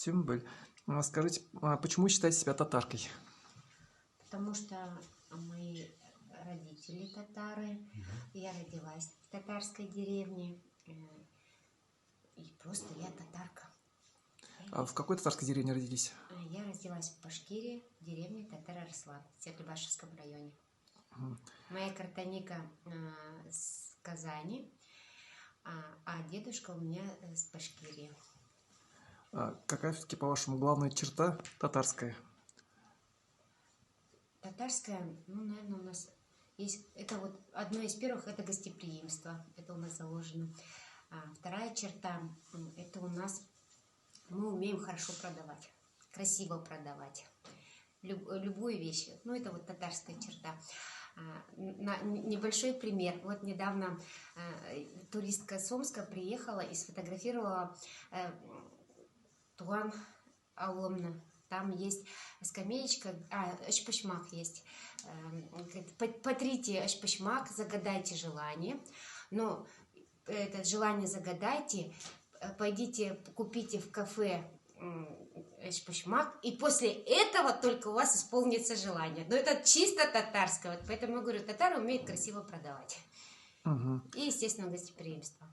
Симбель, скажите, почему считаете себя татаркой? Потому что мои родители татары, я родилась в татарской деревне, и просто я татарка. А в какой татарской деревне родились? Я родилась в Башкирии, в деревне Татар-Арслан, в Стеклебашевском районе. Моя картоника с Казани, а дедушка у меня с Башкирии. Какая все-таки, по-вашему, главная черта татарская? Татарская, ну, наверное, у нас есть, это вот одно из первых, это гостеприимство, это у нас заложено. Вторая черта, это у нас, мы умеем хорошо продавать, красиво продавать любую вещь. Ну, это вот татарская черта. Небольшой пример. Вот недавно туристка с Омска приехала и сфотографировала Туган Ауломна. Там есть скамеечка, ашпашмак есть. Потрите ашпашмак, загадайте желание. Но это желание загадайте, пойдите, купите в кафе ашпашмак, и после этого только у вас исполнится желание. Но это чисто татарское. Вот поэтому я говорю, татары умеют красиво продавать. И, естественно, гостеприимство.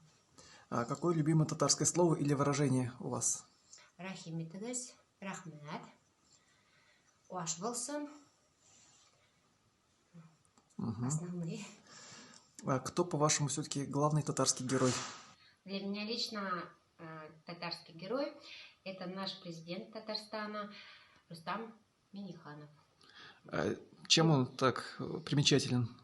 А какое любимое татарское слово или выражение у вас? Рахимитагас, рахмет, уаш болсын. Основные. Кто, по-вашему, все-таки главный татарский герой? Для меня лично татарский герой – это наш президент Татарстана Рустам Минниханов. Чем он так примечателен?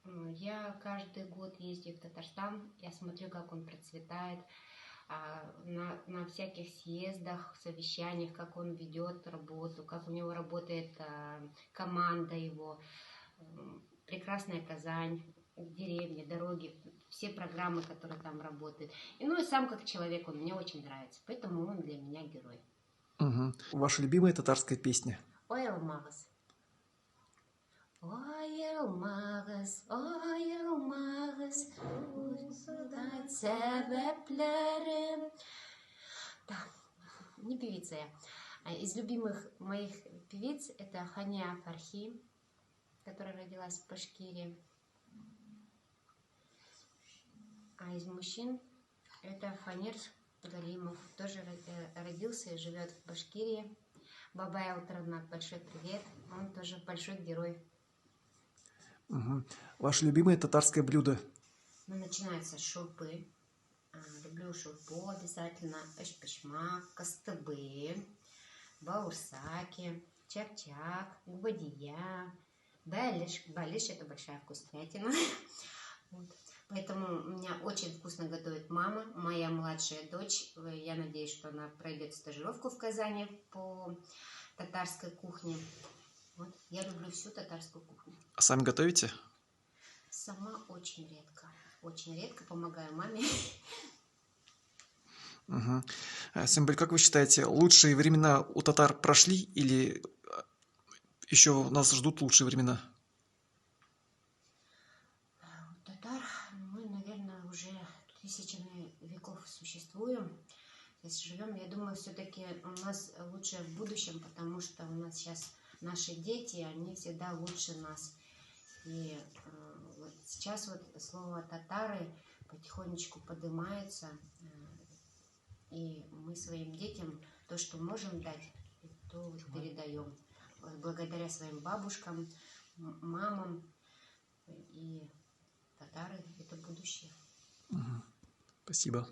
Я каждый год ездил в Татарстан, я смотрю, как он процветает, на всяких съездах, совещаниях, как он ведет работу, как у него работает команда его. Прекрасная Казань, деревни, дороги, все программы, которые там работают. Ну и сам как человек, он мне очень нравится, поэтому он для меня герой. Ваша любимая татарская песня? Ой, Алмагас. Ой, Алмагас, себеплерим. Да, не певица я. Из любимых моих певиц это Хания Фархи, которая родилась в Башкирии. А из мужчин это Фанир Галимов, тоже родился и живет в Башкирии. Бабай Утранак, большой привет, он тоже большой герой. Ваше любимое татарское блюдо? Ну, начинается с шурпы. Люблю шурпу обязательно, ашпашмак, кастыбы, баурсаки, чак-чак, гвадия, балиш. Балиш – это большая вкуснятина. Вот. Поэтому меня очень вкусно готовит мама, моя младшая дочь. Я надеюсь, что она пройдет стажировку в Казани по татарской кухне. Вот. Я люблю всю татарскую кухню. А сами готовите? Сама очень редко. Очень редко помогаю маме. Симбель, как вы считаете, лучшие времена у татар прошли или еще нас ждут лучшие времена? Татар, мы, наверное, уже тысячами веков существуем. Здесь живем. Я думаю, все-таки у нас лучше в будущем, потому что у нас сейчас наши дети, они всегда лучше нас. И вот сейчас вот слово татары потихонечку поднимается, и мы своим детям то, что можем дать, то вот передаем. Благодаря своим бабушкам, мамам, и татары – это будущее. Спасибо.